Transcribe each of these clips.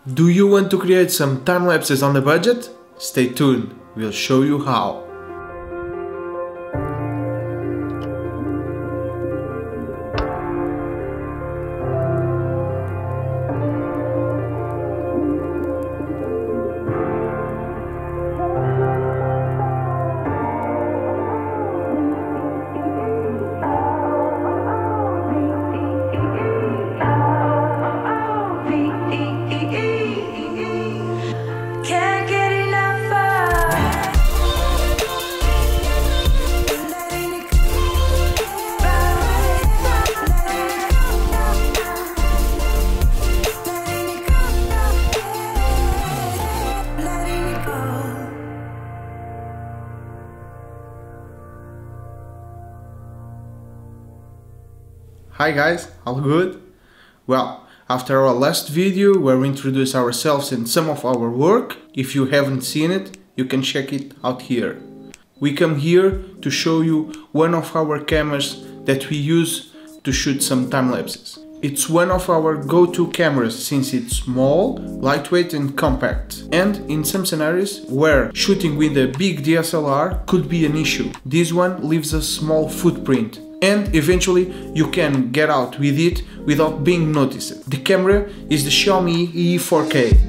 Do you want to create some time lapses on a budget? Stay tuned, we'll show you how. Hi guys, all good? Well, after our last video where we introduce ourselves and some of our work, if you haven't seen it, you can check it out here. We come here to show you one of our cameras that we use to shoot some time lapses. It's one of our go-to cameras since it's small, lightweight and compact. And in some scenarios where shooting with a big DSLR could be an issue, this one leaves a small footprint. And eventually you can get out with it without being noticed. The camera is the Xiaomi Yi 4K.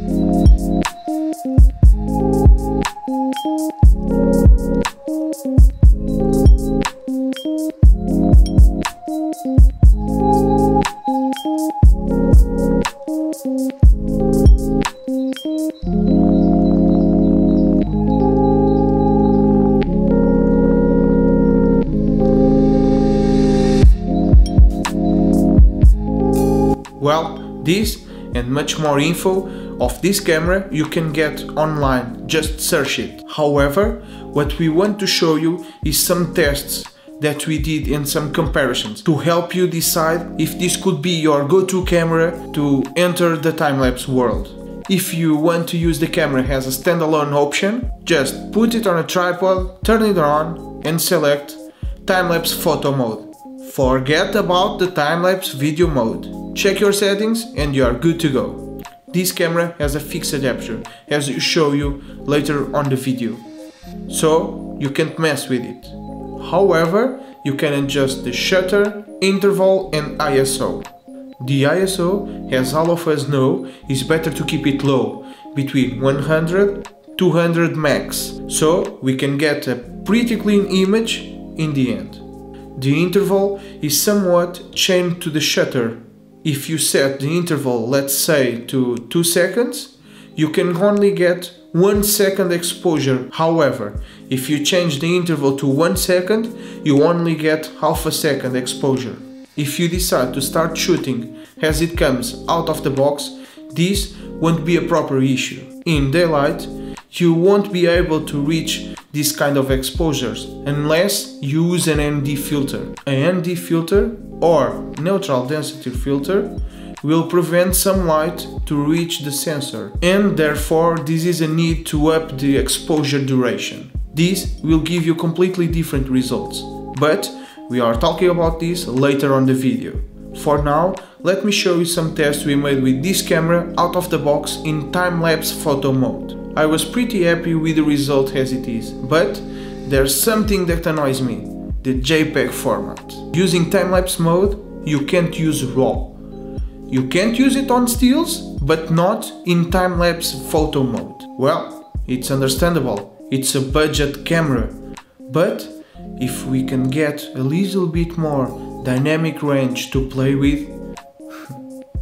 Well, this and much more info of this camera you can get online, just search it. However, what we want to show you is some tests that we did and some comparisons to help you decide if this could be your go-to camera to enter the time-lapse world. If you want to use the camera as a standalone option, just put it on a tripod, turn it on and select time-lapse photo mode. Forget about the time-lapse video mode. Check your settings and you are good to go. This camera has a fixed adapter, as I show you later on the video, so you can't mess with it. However, you can adjust the shutter, interval and ISO. The ISO, as all of us know, is better to keep it low, between 100 to 200 max, so we can get a pretty clean image in the end. The interval is somewhat chained to the shutter. If you set the interval, let's say, to 2 seconds, you can only get 1 second exposure. However, if you change the interval to 1 second, you only get half a second exposure. If you decide to start shooting as it comes out of the box, this won't be a proper issue. In daylight, you won't be able to reach this kind of exposures unless you use an ND filter. An ND filter or neutral density filter will prevent some light to reach the sensor, and therefore this is a need to up the exposure duration. This will give you completely different results, but we are talking about this later on the video. For now, let me show you some tests we made with this camera out of the box in time-lapse photo mode. I was pretty happy with the result as it is, but there's something that annoys me: the JPEG format. Using time-lapse mode, you can't use RAW. You can't use it on stills, but not in time-lapse photo mode. Well, it's understandable, it's a budget camera, but if we can get a little bit more dynamic range to play with,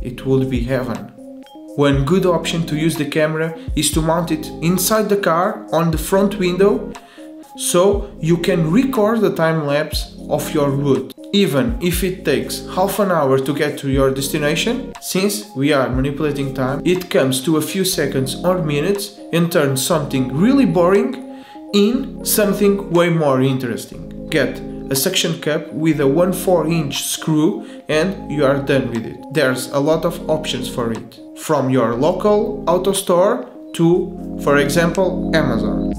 it would be heaven. One good option to use the camera is to mount it inside the car on the front window, so you can record the time-lapse of your route, even if it takes half an hour to get to your destination. Since we are manipulating time, it comes to a few seconds or minutes and turns something really boring in something way more interesting. Get a suction cup with a 1/4-inch screw and you are done with it. There's a lot of options for it, from your local auto store to, for example, Amazon.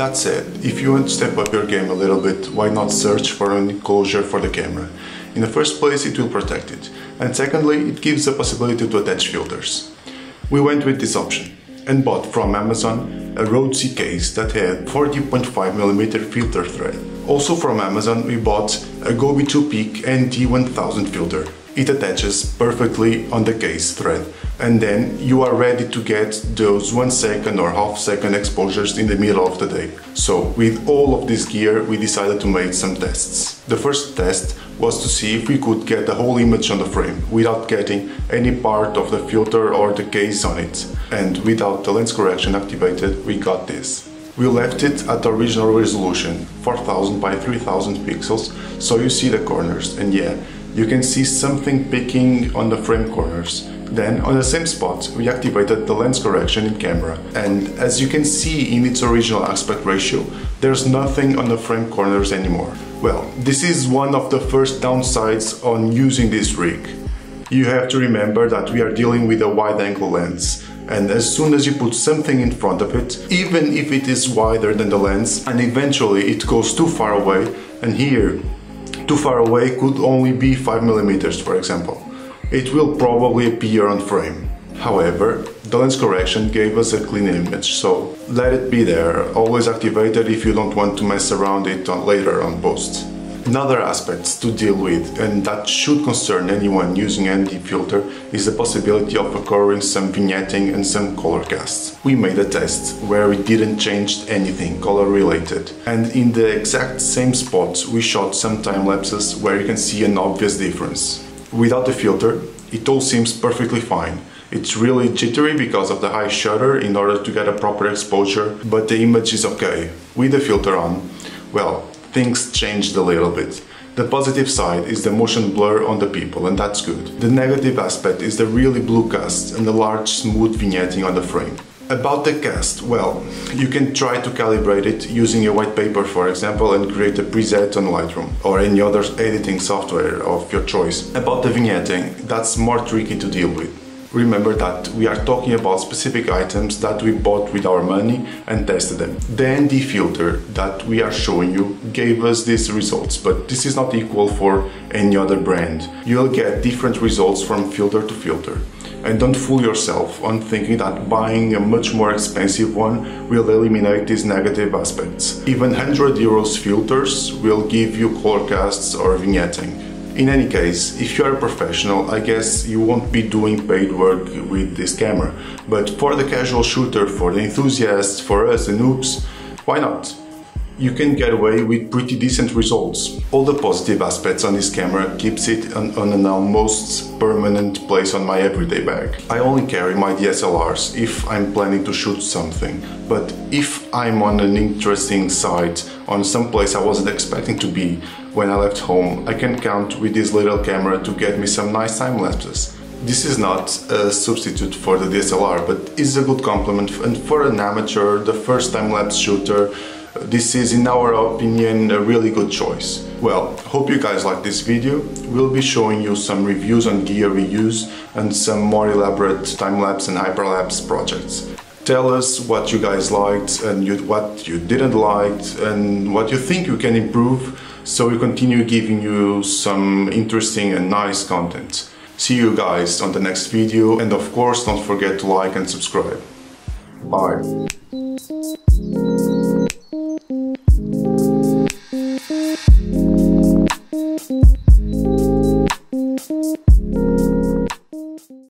That said, if you want to step up your game a little bit, why not search for an enclosure for the camera? In the first place, it will protect it, and secondly, it gives the possibility to attach filters. We went with this option and bought from Amazon a Rhodesy case that had 40.5mm filter thread. Also from Amazon we bought a Gobe 2 Peak NT1000 filter. It attaches perfectly on the case thread, and then you are ready to get those 1 second or half second exposures in the middle of the day. So with all of this gear we decided to make some tests. The first test was to see if we could get the whole image on the frame without getting any part of the filter or the case on it. And without the lens correction activated, we got this. We left it at the original resolution, 4000 by 3000 pixels, so you see the corners, and yeah, you can see something picking on the frame corners. Then, on the same spot, we activated the lens correction in camera, and as you can see in its original aspect ratio, there's nothing on the frame corners anymore. Well, this is one of the first downsides on using this rig. You have to remember that we are dealing with a wide-angle lens, and as soon as you put something in front of it, even if it is wider than the lens, and eventually it goes too far away, and here, too far away could only be 5mm, for example, it will probably appear on frame. However, the lens correction gave us a clean image, so let it be there, always activated if you don't want to mess around it later on post. Another aspect to deal with, and that should concern anyone using ND filter, is the possibility of occurring some vignetting and some color casts. We made a test where we didn't change anything color related, and in the exact same spots we shot some time lapses where you can see an obvious difference. Without the filter, it all seems perfectly fine. It's really jittery because of the high shutter in order to get a proper exposure, but the image is okay. With the filter on, well, things changed a little bit. The positive side is the motion blur on the people, and that's good. The negative aspect is the really blue cast and the large smooth vignetting on the frame. About the cast, well, you can try to calibrate it using a white paper, for example, and create a preset on Lightroom or any other editing software of your choice. About the vignetting, that's more tricky to deal with. Remember that we are talking about specific items that we bought with our money and tested them. The ND filter that we are showing you gave us these results, but this is not equal for any other brand. You'll get different results from filter to filter. And don't fool yourself on thinking that buying a much more expensive one will eliminate these negative aspects. Even €100 filters will give you color casts or vignetting. In any case, if you are a professional, I guess you won't be doing paid work with this camera. But for the casual shooter, for the enthusiasts, for us, the noobs, why not? You can get away with pretty decent results. All the positive aspects on this camera keeps it on an almost permanent place on my everyday bag. I only carry my DSLRs if I'm planning to shoot something, but if I'm on an interesting site, on some place I wasn't expecting to be when I left home, I can count with this little camera to get me some nice time lapses. This is not a substitute for the DSLR, but is a good complement, and for an amateur, the first time-lapse shooter, this is, in our opinion, a really good choice. Well, hope you guys like this video. We'll be showing you some reviews on gear we use and some more elaborate time-lapse and hyperlapse projects. Tell us what you guys liked and what you didn't like and what you think you can improve, so we continue giving you some interesting and nice content. See you guys on the next video, and of course don't forget to like and subscribe. Bye.